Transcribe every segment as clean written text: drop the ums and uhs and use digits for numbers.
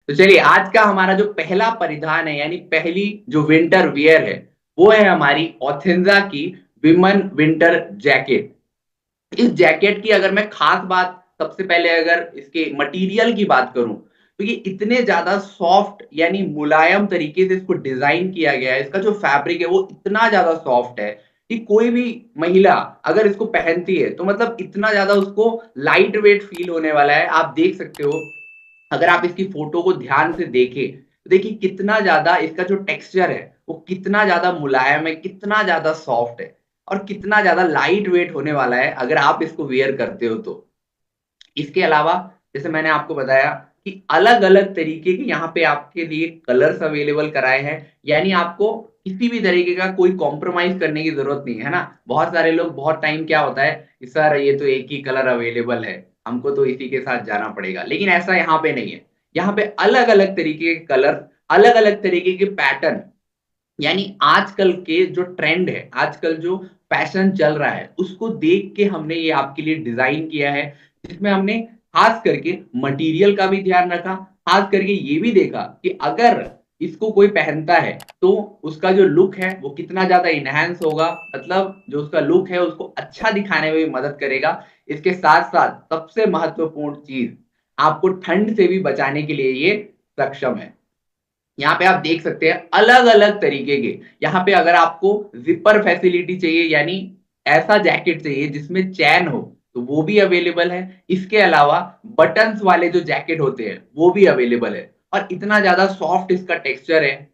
तो चलिए आज का हमारा जो पहला परिधान है यानी पहली जो विंटर वियर है वो है हमारी ऑथेंजा की विमन विंटर जैकेट। इस जैकेट की अगर मैं खास बात सबसे पहले अगर इसके मटेरियल की बात करूं तो ये इतने ज्यादा सॉफ्ट यानी मुलायम तरीके से इसको डिजाइन किया गया है। इसका जो फैब्रिक है वो इतना ज्यादा सॉफ्ट है कि कोई भी महिला अगर इसको पहनती है तो मतलब इतना ज्यादा उसको लाइट वेट फील होने वाला है। आप देख सकते हो अगर आप इसकी फोटो को ध्यान से देखें तो देखिए कितना ज्यादा इसका जो टेक्सचर है वो कितना ज्यादा मुलायम है, कितना ज्यादा सॉफ्ट है और कितना ज्यादा लाइट वेट होने वाला है अगर आप इसको वेयर करते हो तो। इसके अलावा जैसे मैंने आपको बताया कि अलग-अलग तरीके के यहाँ पे आपके लिए कलर्स अवेलेबल कराए हैं, यानी आपको किसी भी तरीके का कोई कॉम्प्रोमाइज़ करने की ज़रूरत नहीं है ना? बहुत सारे लोग बहुत टाइम क्या होता है कि सर ये तो एक ही कलर अवेलेबल है, हमको तो इसी के साथ जाना पड़ेगा, लेकिन ऐसा यहाँ पे नहीं है। यहाँ पे अलग-अलग तरीके के कलर, अलग-अलग तरीके के पैटर्न यानी आजकल के जो ट्रेंड है, आजकल जो फैशन चल रहा है, उसको देख के हमने ये आपके लिए डिज़ाइन किया है, जिसमें हमने खास करके मटेरियल का भी ध्यान रखा, खास करके ये भी देखा कि अगर इसको कोई पहनता है, तो उसका जो लुक है, वो कितना ज़्यादा एनहांस होगा, मतलब जो उसका लुक है, उसको अच्छा दिखाने में भी मदद करेगा। इसके साथ-साथ सबसे महत्वपूर्ण चीज़, आपको ठंड से भी बचाने के लिए ये सक्षम है। यहाँ पे आप देख सकते हैं अलग-अलग तरीके के, यहाँ पे अगर आपको ज़िपर फैसिलिटी चाहिए यानी ऐसा जैकेट चाहिए जिसमें चैन हो, तो वो भी अवेलेबल है। इसके अलावा बटन्स वाले जो जैकेट होते हैं, वो भी अवेलेबल है और इतना ज़्यादा सॉफ्ट इसका टेक्सचर है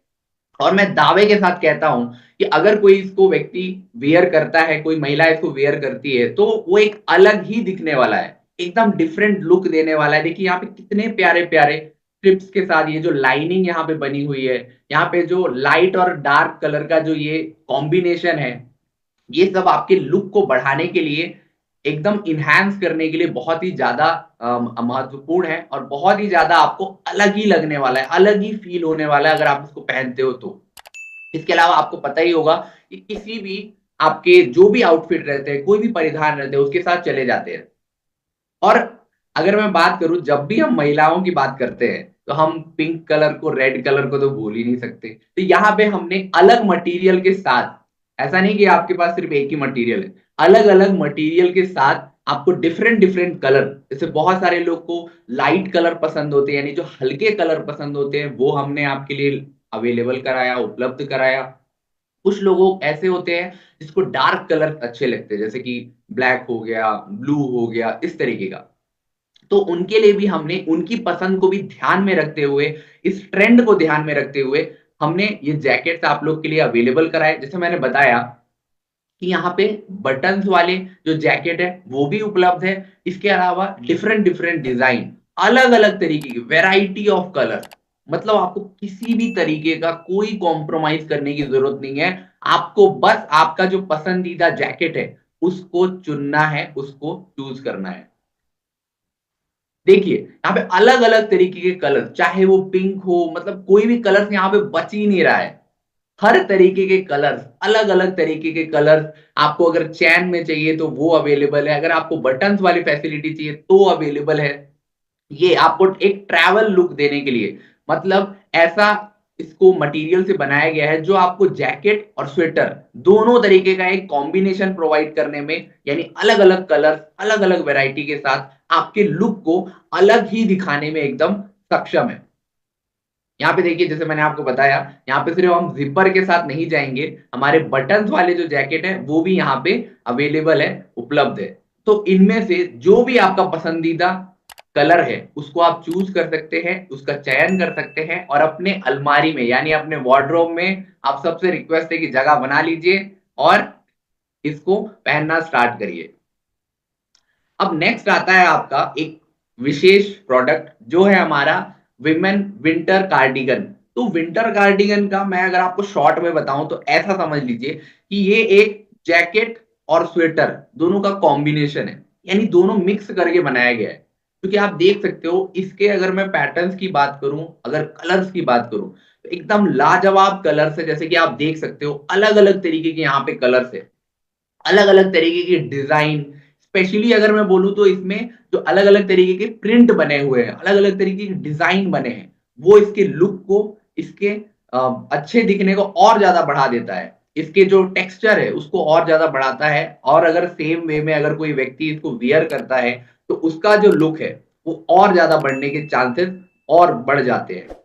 और मैं दावे के साथ कहता हूँ कि अगर कोई इसको व्यक्ति वियर करता है, कोई महिला इसको वियर करती है, तो वो एक अलग ही दिखने वाला है, एकदम डिफरेंट लुक देने वाला है। देखिए यहाँ पे कितने प्यारे-प्यारे स्ट्रिप्स के साथ ये जो लाइनिंग यहाँ पे बनी हुई है, यहाँ पे जो लाइट और डार्क कलर का जो ये कॉम्बिनेशन है, ये सब आपके लुक को बढ़ाने के लिए एकदम एनहांस करने के लिए बहुत ही ज़्यादा महत्वपूर्ण है और बहुत ही ज़्यादा आपको अलग ही लगने वाला है, अलग ही फ़ील होने वाला है अगर आप इसको पहनते हो तो। इसके अलावा आपको पता ही होगा कि किसी भी आपके जो भी आउटफिट रहते हैं, कोई भी परिधान रहते हैं, उसके साथ चले जाते हैं। और अगर मैं बात करूँ जब भी हम महिलाओं की बात करते हैं, तो हम पिंक कलर को, रेड कलर को तो भूल ही नहीं सकते। तो यहाँ पे हमने अलग मटेरियल के साथ, ऐसा नहीं कि आपके पास सिर्फ एक ही मटेरियल है, अलग-अलग मटेरियल के साथ आपको डिफरेंट डिफरेंट कलर, जैसे बहुत सारे लोग को लाइट कलर पसंद होते हैं, यानी जो हल्के कलर पसंद होते हैं, वो हमने आपके लिए अवेलेबल कराया, उपलब्ध कराया। कुछ लोगों ऐसे होते हैं जिसको डार्क कलर अच्छे लगते हैं, जैसे कि ब्लैक हो गया, ब्लू हो गया, इस तरीके का। तो उनके लिए भी हमने उनकी पसंद को भी ध्यान में रखते हुए, इस ट्रेंड को ध्यान में रखते हुए, हमने ये जैकेट्स आप लोग के लिए अवेलेबल कराए। जैसे मैंने बताया कि यहाँ पे बटन्स वाले जो जैकेट है, वो भी उपलब्ध है। इसके अलावा डिफरेंट डिफरेंट डिज़ाइन, अलग-अलग तरीके की वैरायटी ऑफ कलर, मतलब आपको किसी भी तरीके का कोई कॉम्प्रोमाइज़ करने की ज़रूरत नहीं है। आपको बस आपका जो पसंदीदा जैकेट है, उसको चुनना है, उसको चूज़ करना है। देखिए, यहाँ पे अलग-अलग तरीके के कलर, चाहे वो पिंक हो, मतलब कोई भी कलर्स यहाँ पे बच ही नहीं रहा है। हर तरीके के कलर्स, अलग-अलग तरीके के कलर्स, आपको अगर चैन में चाहिए तो वो अवेलेबल है, अगर आपको बटन्स वाली फैसिलिटी चाहिए तो अवेलेबल है। ये आपको एक ट्रैवल लुक देने के लिए, मतलब ऐसा इसको मटेरियल से बनाया गया है जो आपको जैकेट और स्वेटर दोनों तरीके का एक कॉम्बिनेशन प्रोवाइड करने में, यानी अलग-अलग कलर्स, अलग-अलग वैरायटी के साथ आपके लुक को अलग ही दिखाने में एकदम सक्षम है। यहाँ पे देखिए जैसे मैंने आपको बताया, यहाँ पे सिर्फ हम ज़िपर के साथ नहीं जाएँगे, हमारे बटन्स वाले जो जैकेट है वो भी यहाँ पे अवेलेबल है, उपलब्ध है। तो इनमें से जो भी आपका पसंदीदा कलर है, उसको आप चूज़ कर सकते हैं, उसका चयन कर सकते हैं और अपने अलमारी में यानी अपने वार्डरोब में आप सबसे रिक्वेस्ट है कि जगह बना लीजिए और इसको पहनना स्टार्ट करिए। अब नेक्स्ट आता है आपका एक विशेष प्रोडक्ट जो है हमारा विमेन विंटर कार्डिगन। तो विंटर कार्डिगन का मैं अगर आपको शॉर्ट में बताऊं तो ऐसा समझ लीजिए कि ये एक जैकेट और स्वेटर दोनों का कॉम्बिनेशन है, यानी दोनों मिक्स करके बनाया गया है। क्योंकि आप देख सकते हो इसके, अगर मैं पैटर्न्स की बात करूं, अगर कलर्स की बात करूं, तो एकदम लाजवाब कलर्स है। जैसे कि आप देख सकते हो अलग अलग तरीके के यहाँ पे कलर्स है, अलग-अलग तरीके की डिज़ाइन, स्पेशली अगर मैं बोलूँ तो इसमें जो अलग-अलग तरीके के प्रिंट बने हुए हैं, अलग-अलग तरीके के डिज़ाइन बने हैं, वो इसके लुक को, इसके अच्छे दिखने को और ज्यादा बढ़ा देता है। इसके जो टेक्सचर है उसको और ज्यादा बढ़ाता है, और अगर सेम वे में अगर कोई व्यक्ति इसको वियर करता है तो उसका जो लुक है वो और ज्यादा बढ़ने के चांसेस और बढ़ जाते हैं।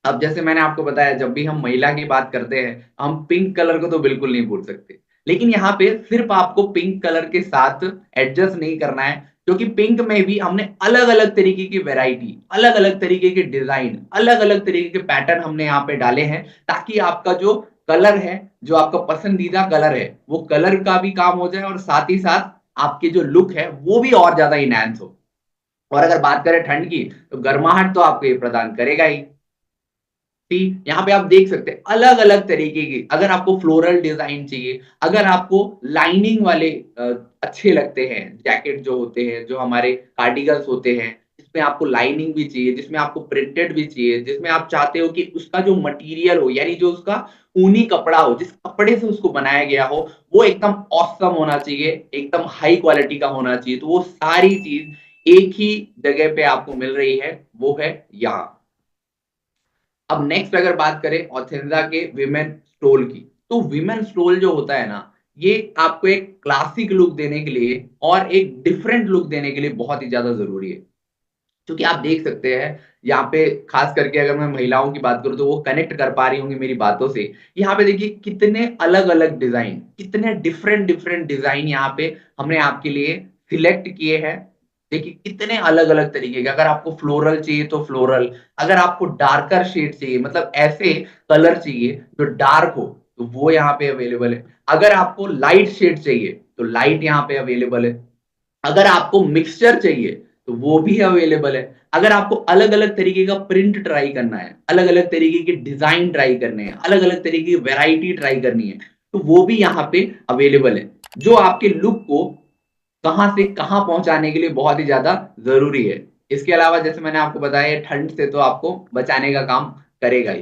अब जैसे मैंने आपको बताया, जब भी हम महिला की बात करते हैं हम पिंक कलर को तो बिल्कुल नहीं भूल सकते, लेकिन यहाँ पे सिर्फ आपको पिंक कलर के साथ एडजस्ट नहीं करना है, क्योंकि पिंक में भी हमने अलग अलग तरीके की वैरायटी, अलग अलग तरीके के डिजाइन, अलग अलग तरीके के पैटर्न हमने यहाँ पे डाले हैं, ताकि आपका जो कलर है, जो आपका पसंदीदा कलर है, वो कलर का भी काम हो जाए और साथ ही साथ आपकी जो लुक है वो भी और ज्यादा इनहैंस हो। और अगर बात करें ठंड की, तो गर्माहट तो आपको ये प्रदान करेगा ही। यहाँ पे आप देख सकते हैं अलग अलग तरीके की, अगर आपको फ्लोरल डिजाइन चाहिए, अगर आपको लाइनिंग वाले अच्छे लगते हैं जैकेट जो होते हैं, जो हमारे कार्डिगन्स होते हैं, जिसमें आपको लाइनिंग भी चाहिए, जिसमें आपको प्रिंटेड भी चाहिए, जिसमें आप चाहते हो कि उसका जो मटेरियल हो, यानी जो उसका ऊनी कपड़ा हो, जिस कपड़े से उसको बनाया गया हो, वो एकदम ऑसम होना चाहिए, एकदम हाई क्वालिटी का होना चाहिए, तो वो सारी चीज एक ही जगह पे आपको मिल रही है, वो है यहाँ। अब नेक्स्ट अगर बात करें ऑथेंजा के विमेन स्टोल की, तो विमेन स्टोल जो होता है ना, ये आपको एक क्लासिक लुक देने के लिए और एक डिफरेंट लुक देने के लिए बहुत ही ज्यादा जरूरी है। क्योंकि आप देख सकते हैं यहाँ पे, खास करके अगर मैं महिलाओं की बात करूं तो वो कनेक्ट कर पा रही होंगी मेरी बातों से। यहाँ पे देखिए कितने अलग अलग डिजाइन, कितने डिफरेंट डिफरेंट डिजाइन यहाँ पे हमने आपके लिए सिलेक्ट किए हैं। देखिए कितने अलग अलग तरीके के, अगर आपको फ्लोरल चाहिए तो फ्लोरल, अगर आपको डार्कर शेड चाहिए, मतलब ऐसे कलर चाहिए जो डार्क हो, तो वो यहाँ पे अवेलेबल है। अगर आपको लाइट शेड चाहिए तो लाइट यहाँ पे अवेलेबल है। अगर आपको मिक्सचर चाहिए तो वो भी अवेलेबल है। अगर आपको अलग अलग तरीके का प्रिंट ट्राई करना है, अलग अलग तरीके के डिजाइन ट्राई करने हैं, अलग अलग तरीके की वैरायटी ट्राई करनी है, तो वो भी यहाँ पे अवेलेबल है, जो आपके लुक को कहां से कहां पहुंचाने के लिए बहुत ही ज्यादा जरूरी है। इसके अलावा जैसे मैंने आपको बताया, ठंड से तो आपको बचाने का काम करेगा ही।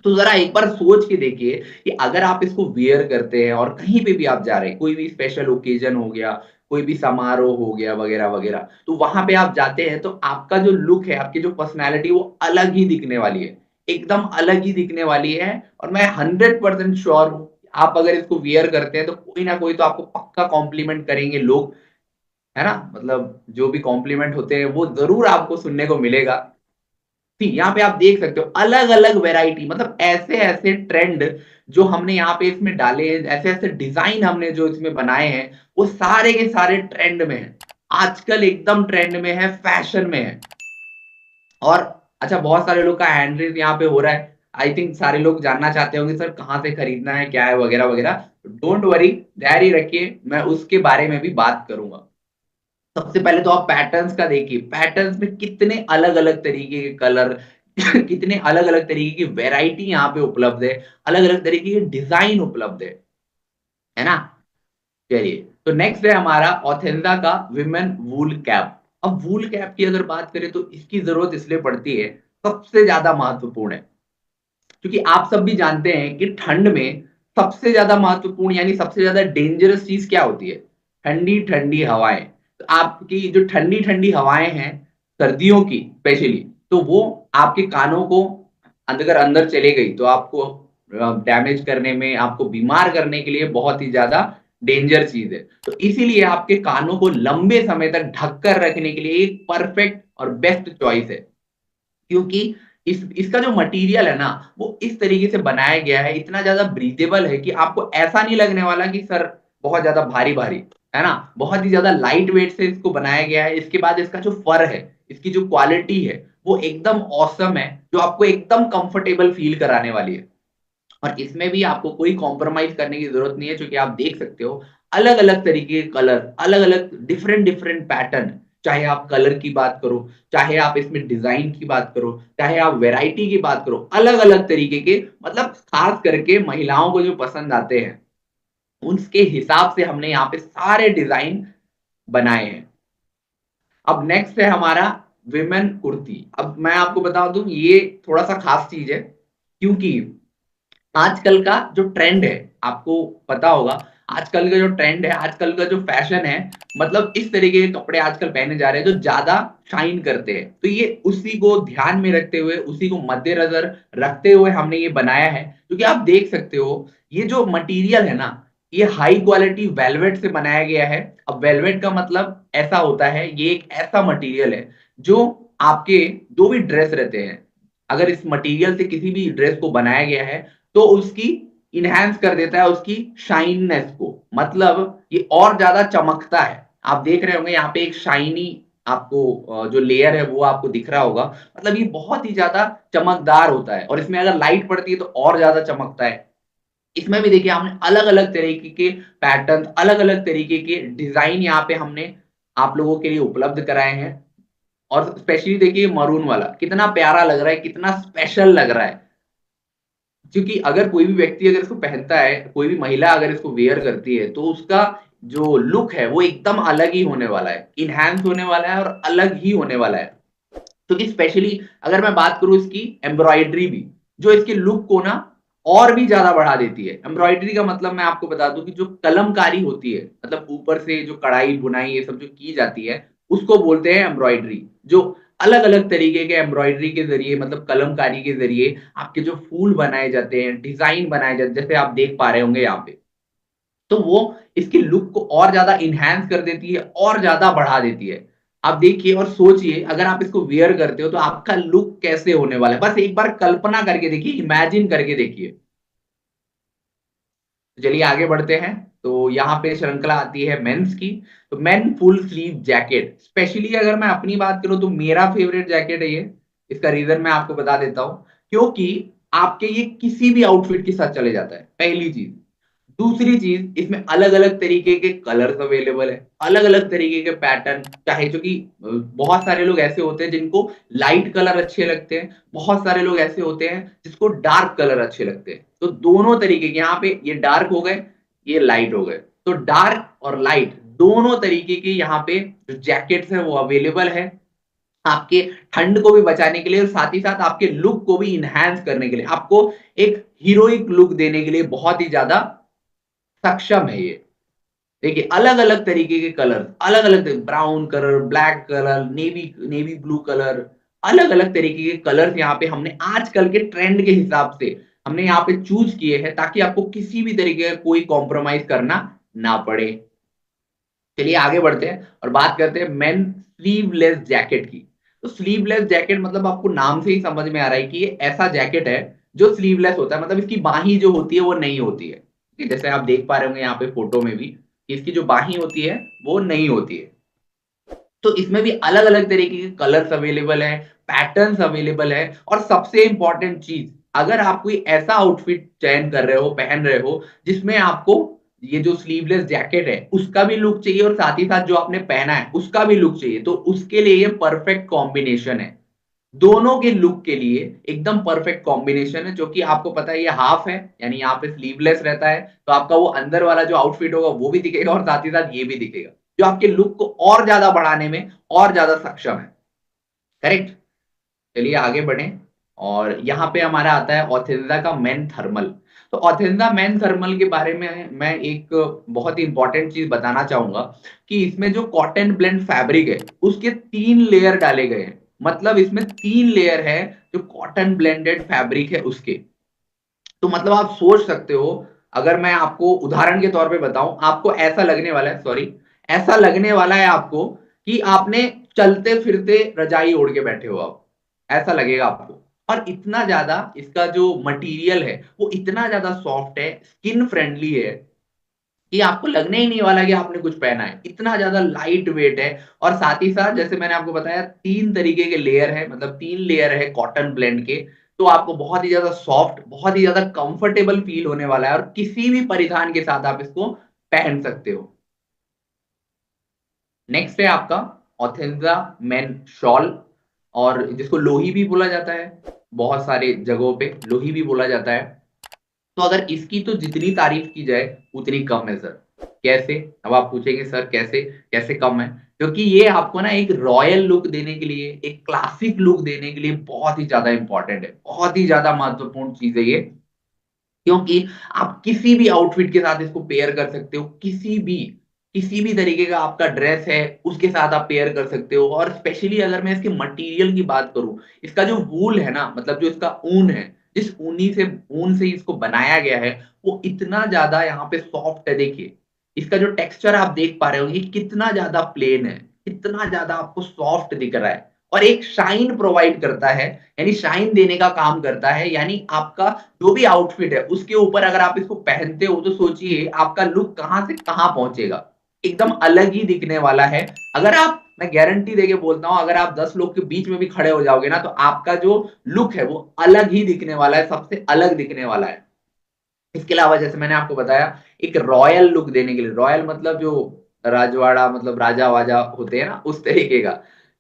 तो जरा एक बार सोच के देखिए कि अगर आप इसको वियर करते हैं और कहीं पे भी आप जा रहे हैं, कोई भी स्पेशल ओकेजन हो गया, कोई भी समारोह हो गया वगैरह वगैरह, तो वहां पे आप जाते हैं तो आपका जो लुक है, आपकी जो पर्सनैलिटी, वो अलग ही दिखने वाली है, एकदम अलग ही दिखने वाली है। और मैं 100% श्योर हूँ, आप अगर इसको वियर करते हैं तो कोई ना कोई तो आपको पक्का कॉम्प्लीमेंट करेंगे लोग, है ना? मतलब जो भी कॉम्प्लीमेंट होते हैं वो जरूर आपको सुनने को मिलेगा। यहाँ पे आप देख सकते हो अलग अलग वैरायटी, मतलब ऐसे ऐसे ट्रेंड जो हमने यहाँ पे इसमें डाले हैं, ऐसे ऐसे डिजाइन हमने जो इसमें बनाए हैं, वो सारे के सारे ट्रेंड में है, आजकल एकदम ट्रेंड में है, फैशन में है। और अच्छा, बहुत सारे लोग का हैंड रेज यहाँ पे हो रहा है, आई थिंक सारे लोग जानना चाहते होंगे सर कहाँ से खरीदना है, क्या है वगैरह वगैरह। डोंट वरी, धैर्य रखिए, मैं उसके बारे में भी बात करूंगा। सबसे पहले तो आप पैटर्न्स का देखिए, पैटर्न्स में कितने अलग अलग तरीके के कलर कितने अलग अलग तरीके की वैरायटी यहाँ पे उपलब्ध है, अलग अलग तरीके के डिजाइन उपलब्ध है ना? चलिए, तो नेक्स्ट है हमारा ऑथेंजा का विमेन वूल कैप। अब वूल कैप की अगर बात करें तो इसकी जरूरत इसलिए पड़ती है, सबसे ज्यादा महत्वपूर्ण है, क्योंकि आप सब भी जानते हैं कि ठंड में सबसे ज्यादा महत्वपूर्ण यानी सबसे ज्यादा डेंजरस चीज क्या होती है? ठंडी ठंडी हवाएं। तो आपकी जो ठंडी ठंडी हवाएं हैं, सर्दियों की स्पेशली, तो वो आपके कानों को अगर अंदर चले गई तो आपको डैमेज करने में, आपको बीमार करने के लिए बहुत ही ज्यादा डेंजर चीज है। तो इसीलिए आपके कानों को लंबे समय तक ढककर रखने के लिए एक परफेक्ट और बेस्ट चॉइस है, क्योंकि इस इसका जो मटेरियल है ना, वो इस तरीके से बनाया गया है, इतना ज्यादा ब्रीदेबल है कि आपको ऐसा नहीं लगने वाला कि सर बहुत ज्यादा भारी भारी, है ना? बहुत ही ज्यादा लाइट वेट से इसको बनाया गया है। इसके बाद इसका जो फर है, इसकी जो क्वालिटी है, वो एकदम ऑसम है, जो आपको एकदम कंफर्टेबल फील कराने वाली है। और इसमें भी आपको कोई कॉम्प्रोमाइज करने की जरूरत नहीं है, क्योंकि आप देख सकते हो अलग अलग तरीके के कलर, अलग अलग डिफरेंट डिफरेंट पैटर्न, चाहे आप कलर की बात करो, चाहे आप इसमें डिजाइन की बात करो, चाहे आप वैरायटी की बात करो, अलग अलग तरीके के, मतलब खास करके महिलाओं को जो पसंद आते हैं उसके हिसाब से हमने यहाँ पे सारे डिजाइन बनाए हैं। अब नेक्स्ट है हमारा विमेन कुर्ती। अब मैं आपको बता दूं, ये थोड़ा सा खास चीज है, क्योंकि आजकल का जो ट्रेंड है, आपको पता होगा, आजकल का जो ट्रेंड है, आजकल का जो फैशन है, मतलब इस तरीके के कपड़े आजकल पहने जा रहे हैं जो ज्यादा शाइन करते हैं। तो ये उसी को ध्यान में रखते हुए, उसी को मद्देनजर रखते हुए हमने ये बनाया है। क्योंकि आप देख सकते हो ये जो मटेरियल है ना, ये हाई क्वालिटी वेलवेट से बनाया गया है। अब वेलवेट का मतलब ऐसा होता है, ये एक ऐसा मटेरियल है जो आपके जो भी ड्रेस रहते हैं, अगर इस मटेरियल से किसी भी ड्रेस को बनाया गया है तो उसकी इनहैंस कर देता है उसकी शाइननेस को, मतलब ये और ज्यादा चमकता है। आप देख रहे होंगे यहाँ पे एक शाइनी आपको जो लेयर है वो आपको दिख रहा होगा, मतलब ये बहुत ही ज्यादा चमकदार होता है और इसमें अगर लाइट पड़ती है तो और ज्यादा चमकता है। इसमें भी देखिए हमने अलग-अलग तरीके के पैटर्न, अलग-अलग तरीके के डिजाइन यहाँ पे हमने आप लोगों के लिए उपलब्ध कराए हैं। और स्पेशली देखिए मरून वाला कितना प्यारा लग रहा है, कितना स्पेशल लग रहा है। क्योंकि अगर कोई भी व्यक्ति अगर इसको पहनता है, कोई भी महिला अगर इसको वियर करती है, तो उसका जो लुक है वो एकदम अलग ही होने वाला है, इन्हांस होने वाला है और अलग ही होने वाला है। क्योंकि स्पेशली अगर मैं बात करूं इसकी एम्ब्रॉयडरी भी, जो इसके लुक को ना और भी ज्यादा बढ़ा देती है। एम्ब्रॉयडरी का मतलब मैं आपको बता दूं कि जो कलमकारी होती है, मतलब ऊपर से जो कढ़ाई बुनाई ये सब जो की जाती है, उसको बोलते हैं एम्ब्रॉयडरी। जो अलग अलग तरीके के एम्ब्रॉयडरी के जरिए, मतलब कलमकारी के जरिए आपके जो फूल बनाए जाते हैं, डिजाइन बनाए जाते हैं, जैसे आप देख पा रहे होंगे यहाँ पे, तो वो इसके लुक को और ज्यादा इन्हांस कर देती है और ज्यादा बढ़ा देती है। आप देखिए और सोचिए अगर आप इसको वियर करते हो तो आपका लुक कैसे होने वाला है, बस एक बार कल्पना करके देखिए, इमेजिन करके देखिए। तो चलिए आगे बढ़ते हैं। तो यहाँ पे श्रृंखला आती है मेंस की। तो main full sleeve jacket, specially अगर मैं अपनी बात करूं तो मेरा फेवरेट जैकेट है ये। इसका रीजन मैं आपको बता देता हूं, क्योंकि आपके ये किसी भी आउटफिट के साथ चले जाता है, पहली चीज। दूसरी चीज, इसमें अलग अलग तरीके के कलर्स अवेलेबल है, अलग अलग तरीके के पैटर्न, चाहे जो कि बहुत सारे लोग ऐसे होते हैं जिनको लाइट कलर अच्छे लगते हैं, बहुत सारे लोग ऐसे होते हैं जिसको डार्क कलर अच्छे लगते हैं। तो दोनों तरीके के, यहाँ पे ये डार्क हो गए, ये लाइट हो गए, तो डार्क और लाइट दोनों तरीके के यहाँ पे जो जैकेट्स है वो अवेलेबल है आपके ठंड को भी बचाने के लिए और साथ ही साथ आपके लुक को भी इनहैंस करने के लिए, आपको एक हीरोइक लुक देने के लिए बहुत ही ज्यादा सक्षम है ये। देखिए अलग अलग तरीके के कलर, अलग अलग brown colour, black colour, navy navy blue colour, अलग अलग तरीके के कलर्स यहाँ पे हमने आजकल के ट्रेंड के हिसाब से हमने यहाँ पे चूज किए हैं, ताकि आपको किसी भी तरीके का कोई कॉम्प्रोमाइज करना ना पड़े। चलिए आगे बढ़ते हैं और बात करते हैं मेन स्लीवलेस जैकेट की। तो स्लीवलेस जैकेट मतलब आपको नाम से ही समझ में आ रहा है कि ये ऐसा जैकेट है जो स्लीवलेस होता है, मतलब इसकी बाही जो होती है वो नहीं होती है। ठीक है? जैसे आप देख पा रहे होंगे यहाँ पे फोटो में भी कि इसकी जो बाही होती है वो नहीं होती है। तो इसमें भी अलग अलग तरीके के कलर्स अवेलेबल है, पैटर्न्स अवेलेबल है, और सबसे इंपॉर्टेंट चीज, अगर आप कोई ऐसा आउटफिट चयन कर रहे हो, पहन रहे हो, जिसमें आपको ये जो स्लीवलेस जैकेट है उसका भी लुक चाहिए और साथ ही साथ जो आपने पहना है उसका भी लुक चाहिए, तो उसके लिए ये परफेक्ट कॉम्बिनेशन है। दोनों के लुक के लिए एकदम परफेक्ट कॉम्बिनेशन है, जो कि आपको पता है ये हाफ है, यानी यहाँ पे स्लीवलेस रहता है, तो आपका वो अंदर वाला जो आउटफिट होगा वो भी दिखेगा और साथ ही साथ ये भी दिखेगा, जो आपके लुक को और ज्यादा बढ़ाने में और ज्यादा सक्षम है। करेक्ट। चलिए आगे बढ़ें। और यहाँ पे हमारा आता है ऑथेंजा का मेन थर्मल। तो ऑथेंजा मेन थर्मल के बारे में मैं एक बहुत ही इंपॉर्टेंट चीज बताना चाहूंगा कि इसमें जो कॉटन ब्लेंड फैब्रिक है उसके 3 लेयर डाले गए हैं, मतलब इसमें 3 लेयर है जो कॉटन ब्लेंडेड फैब्रिक है उसके। तो मतलब आप सोच सकते हो, अगर मैं आपको उदाहरण के तौर पे बताऊं, आपको ऐसा लगने वाला है, सॉरी, ऐसा लगने वाला है आपको कि आपने चलते फिरते रजाई ओढ़ के बैठे हो आप, ऐसा लगेगा आपको। और इतना ज्यादा इसका जो मटेरियल है वो इतना ज्यादा सॉफ्ट है, स्किन फ्रेंडली है, कि आपको लगने ही नहीं वाला कि आपने कुछ पहना है, इतना ज्यादा लाइट वेट है। और साथ ही साथ जैसे मैंने आपको बताया 3 तरीके के लेयर है, मतलब 3 लेयर है कॉटन ब्लेंड के, तो आपको बहुत ही ज्यादा सॉफ्ट, बहुत ही ज्यादा कंफर्टेबल फील होने वाला है और किसी भी परिधान के साथ आप इसको पहन सकते हो। नेक्स्ट है आपका ऑथेंजा मेन शॉल, और जिसको लोही भी बोला जाता है, बहुत सारे जगहों पे लोही भी बोला जाता है। तो अगर इसकी तो जितनी तारीफ की जाए उतनी कम है सर। कैसे? अब आप पूछेंगे सर कैसे, कैसे कम है? क्योंकि ये आपको ना एक रॉयल लुक देने के लिए, एक क्लासिक लुक देने के लिए बहुत ही ज्यादा इंपॉर्टेंट है, बहुत ही ज्यादा महत्वपूर्ण चीज है ये। क्योंकि आप किसी भी आउटफिट के साथ इसको पेयर कर सकते हो, किसी भी तरीके का आपका ड्रेस है, उसके साथ आप पेयर कर सकते हो। और स्पेशली अगर मैं इसके मटेरियल की बात करूँ, इसका जो वूल है ना, मतलब जो इसका ऊन है, जिस ऊन से इसको बनाया गया है, वो इतना ज़्यादा यहाँ पे सॉफ्ट है। देखिए, इसका जो टेक्सचर आप देख पा रहे हो, ये कितना ज़्यादा प्लेन है, कितना ज़्यादा आपको सॉफ्ट दिख रहा है और एक शाइन प्रोवाइड करता है, यानी शाइन देने का काम करता है। यानी आपका जो भी आउटफिट है, उसके ऊपर अगर आप इसको पहनते हो, तो सोचिए आपका लुक कहाँ से कहाँ पहुँचेगा। एकदम अलग ही दिखने वाला है। अगर आप मैं गारंटी देके बोलता हूँ, अगर आप 10 लोग के बीच में भी खड़े हो जाओगे ना, तो आपका जो लुक है, वो अलग ही दिखने वाला है, सबसे अलग दिखने वाला है। इसके अलावा जैसे मैंने आपको बताया, एक रॉयल लुक देने के लिए, रॉयल मतलब जो राजवाड़ा, मतलब राजा-वाजा होते हैं ना, उस तरीके का।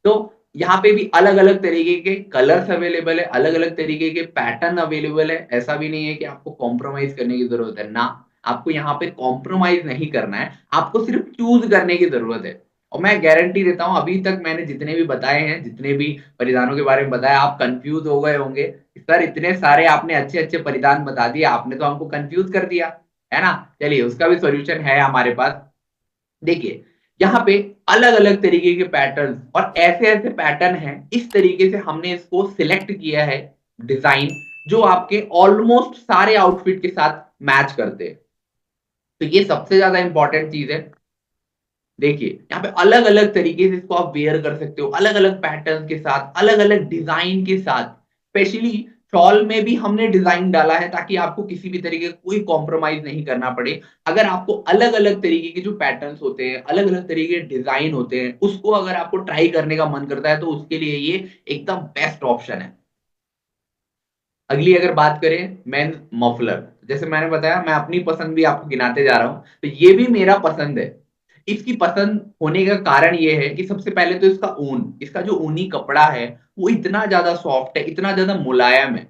तो यहाँ पे भी अलग-अलग तरीके के कलर्स अवेलेबल है, अलग-अलग तरीके के पैटर्न अवेलेबल है। ऐसा भी नहीं है कि आपको कॉम्प्रोमाइज़ करने की ज़रूरत है, ना, आपको यहाँ पे कॉम्प्रोमाइज़ नहीं करना है, आपको सिर्फ चूज़ करने की ज़रूरत है। और मैं गारंटी देता हूँ, अभी तक मैंने जितने भी बताए हैं, जितने भी परिधानों के बारे में बताया, आप कन्फ्यूज़ हो गए होंगे। सर इतने सारे आपने अच्छे-अच्छे परिधान बता दिए, आपने तो हमको कन्फ्यूज़ कर दिया, है ना? चलिए उसका भी सॉल्यूशन है हमारे पास। देखिए, यहाँ पे अलग-अलग तरीके के पैटर्न्स और ऐसे-ऐसे पैटर्न हैं, इस तरीके से हमने इसको सिलेक्ट किया है डिज़ाइन, जो आपके ऑलमोस्ट सारे आउटफिट के साथ मैच करते हैं। तो ये सबसे ज़्यादा इम्पोर्टेंट चीज़ है। देखिए, यहाँ पे अलग-अलग तरीके से इसको आप वियर कर सकते हो, अलग-अलग पैटर्न के साथ, अलग-अलग डिज़ाइन के साथ। स्पेशली शॉल में भी हमने डिज़ाइन डाला है, ताकि आपको किसी भी तरीके का कोई कॉम्प्रोमाइज़ नहीं करना पड़े। अगर आपको अलग-अलग तरीके के जो पैटर्न्स होते हैं, अलग-अलग तरीके के डिज़ाइन होते हैं, उसको अगर आपको ट्राई करने का मन करता है, तो उसके लिए ये एकदम बेस्ट ऑप्शन है। अगली अगर बात करें मेंस मफलर, जैसे मैंने बताया, मैं अपनी पसंद भी आपको गिनाते जा रहा हूँ, तो ये भी मेरा पसंद है। इसकी पसंद होने का कारण ये है कि सबसे पहले तो इसका जो ऊनी कपड़ा है, वो इतना ज़्यादा सॉफ्ट है, इतना ज़्यादा मुलायम है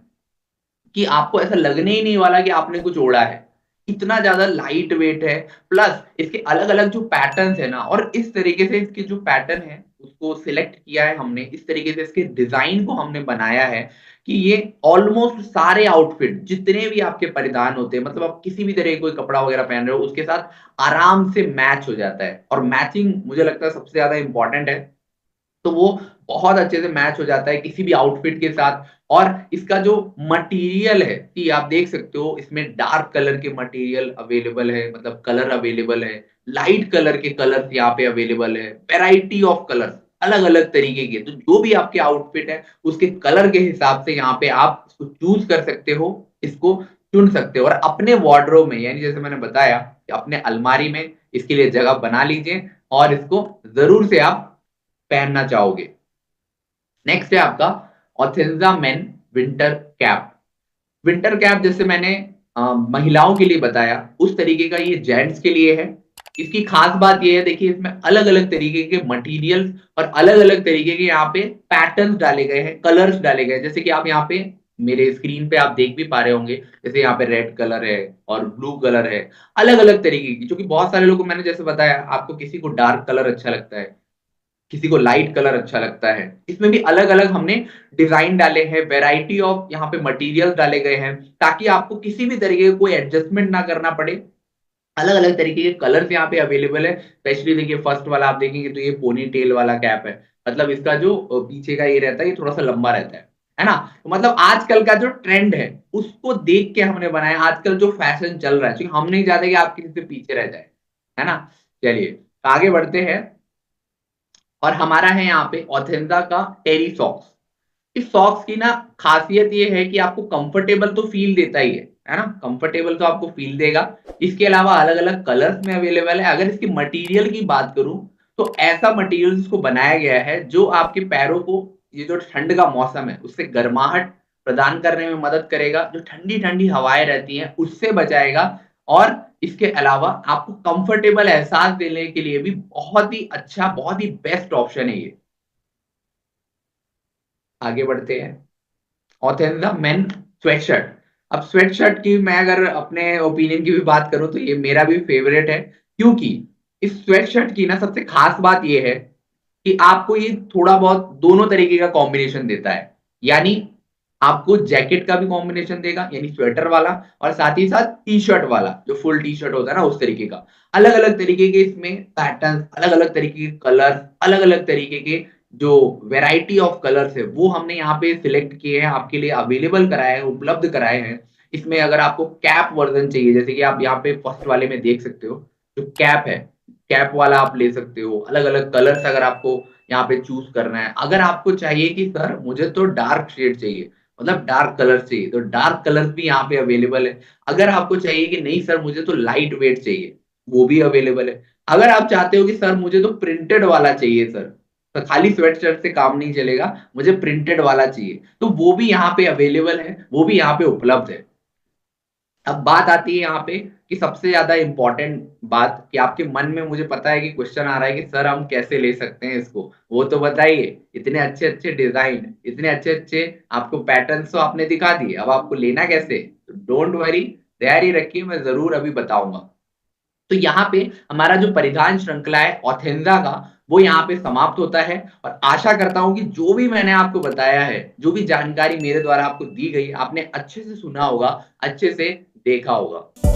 कि आपको ऐसा लगने ही नहीं वाला कि आपने कुछ ओढ़ा है। इतना ज़्यादा लाइट वेट है, प्लस इसके अलग-अलग जो पैटर्न्स है ना, और इस तरीके से इसके जो पैटर्न है, उसको सिलेक्ट किया है हमने, इस तरीके से इसके डिज़ाइन को हमने बनाया है कि ये ऑलमोस्ट सारे आउटफिट जितने भी आपके परिधान होते हैं, मतलब आप किसी भी तरह का कोई कपड़ा वगैरह पहन रहे हो, उसके साथ आराम से मैच हो जाता है। और मैचिंग मुझे लगता है सबसे ज़्यादा इम्पोर्टेंट है। तो वो बहुत अच्छे से मैच हो जाता है किसी भी आउटफिट के साथ। और इसका जो मटेरियल है, कि आप देख सकते हो, इसमें डार्क कलर के मटेरियल अवेलेबल है, मतलब कलर अवेलेबल है, लाइट कलर के कलर्स यहाँ पे अवेलेबल है, वैरायटी ऑफ कलर्स अलग-अलग तरीके के। तो जो भी आपके आउटफिट है, उसके कलर के हिसाब से यहाँ पे आप इसको चूज़ कर सकते हो, इसको चुन सकते हो और अपने वार्डरोब में, यानी जैसे मैंने बताया, कि अपने अलमारी में इसके लिए जगह बना लीजिए और इसको ज़रूर से आप पहनना चाहोगे। नेक्स्ट है आपका ऑथेंजा men winter cap. Winter cap जैसे मैंने महिलाओं के लिए बताया, उस तरीके का ये जेंट्स के लिए है। इसकी खास बात ये है, देखिए, इसमें अलग-अलग तरीके के मटेरियल्स और अलग-अलग तरीके के यहाँ पे पैटर्न्स डाले गए हैं, कलर्स डाले गए हैं। जैसे कि आप यहाँ पे मेरे स्क्रीन पे आप देख भी पा रहे होंगे, जैसे यहाँ पे रेड कलर है और ब्लू कलर है, अलग-अलग तरीके की, क्योंकि बहुत सारे लोगों को मैंने जैसे बताया, आपको किसी को डार्क कलर अच्छा लगता है, किसी को लाइट कलर अच्छा लगता है। इसमें भी अलग-अलग हमने डिज़ाइन डाले हैं, वैरायटी ऑफ यहाँ पे मटेरियल्स डाले गए हैं, ताकि आपको किसी भी तरीके का कोई एडजस्टमेंट ना करना पड़े। अलग-अलग तरीके के कलर्स यहाँ पे अवेलेबल है। स्पेशली देखिए, फर्स्ट वाला आप देखेंगे तो ये पोनी टेल वाला कैप है। मतलब इसका जो पीछे का ये रहता है, ये थोड़ा-सा लंबा रहता है ना? तो मतलब आजकल का जो ट्रेंड है, उसको देख के हमने बनाया। आजकल जो फैशन चल रहा है, क्योंकि हम नहीं चाहते कि आप किसी से पीछे रह जाएँ, है ना? चलिए, आगे बढ़ते हैं। और हमारा है यहाँ पे ऑथेंजा का टेरी सॉक्स। इस सॉक्स की ना खासियत ये है कि आपको कंफर्टेबल तो फील देता ही है ना? कंफर्टेबल तो आपको फील देगा। इसके अलावा अलग-अलग कलर्स में अवेलेबल है। अगर इसके मटेरियल की बात करूँ, तो ऐसा मटेरियल इसको बनाया गया है, जो आपके पैरों को, ये जो ठंड का मौसम है, उससे गर्माहट प्रदान करने में मदद करेगा। जो ठंडी-ठंडी हवाएँ रहती हैं, उससे बचाएगा। और इसके अलावा आपको कंफर्टेबल एहसास देने के लिए भी बहुत ही अच्छा, बहुत ही बेस्ट ऑप्शन है ये। आगे बढ़ते हैं। ऑथेंजा मेन स्वेटशर्ट। अब स्वेटशर्ट की मैं अगर अपने ओपिनियन की भी बात करूं, तो ये मेरा भी फेवरेट है, क्योंकि इस स्वेटशर्ट की ना सबसे खास बात ये है कि आपको ये थोड़ा बहुत दोनों तरीके का कॉम्बिनेशन देता है। यानी आपको जैकेट का भी कॉम्बिनेशन देगा, यानी स्वेटर वाला, और साथ ही साथ टी-शर्ट वाला, जो फुल टी-शर्ट होता है ना, उस तरीके का। अलग-अलग तरीके के इसमें पैटर्न्स, अलग-अलग तरीके के कलर्स, अलग-अलग तरीके के जो वैरायटी ऑफ कलर्स है, वो हमने यहाँ पे सिलेक्ट किए हैं, आपके लिए अवेलेबल कराए हैं, उपलब्ध कराए हैं। इसमें अगर आपको कैप वर्ज़न चाहिए, जैसे कि आप यहाँ पे फर्स्ट वाले में देख सकते हो, जो कैप है, कैप वाला आप ले सकते हो। अलग-अलग कलर्स अगर आपको यहाँ पे चूज़ करना है। अगर आपको चाहिए कि सर मुझे तो डार्क शेड चाहिए, मतलब डार्क कलर चाहिए, तो डार्क कलर्स भी यहाँ पे अवेलेबल है। अगर आपको चाहिए कि नहीं सर मुझे तो लाइट वेट चाहिए, वो भी अवेलेबल है। अगर आप चाहते हो कि सर मुझे तो प्रिंटेड वाला चाहिए सर, तो खाली स्वेट-शर्ट से काम नहीं चलेगा, मुझे प्रिंटेड वाला चाहिए, तो वो भी यहाँ पे अवेलेबल है, वो भी यहाँ पे उपलब्ध है। अब बात आती है यहाँ पे कि सबसे ज़्यादा इम्पोर्टेंट बात, कि आपके मन में मुझे पता है कि क्वेश्चन आ रहा है कि सर हम कैसे ले सकते हैं इसको? वो तो बताइए। इतने अच्छे-अच्छे डिज़ाइन, इतने अच्छे-अच्छे आपको पैटर्न्स तो आपने दिखा दिए, अब आपको लेना कैसे? तो डोंट वरी, तैयारी रखिए, मैं ज़रूर अभी बताऊँगा। तो यहाँ पे हमारा जो परिधान श्रृंखला है ऑथेन्जा का, वो यहाँ पे समाप्त होता है, और आशा करता हूँ कि जो भी मैंने आपको बताया है, जो भी जानकारी मेरे द्वारा आपको दी गई, आपने अच्छे से सुना होगा, अच्छे से देखा होगा।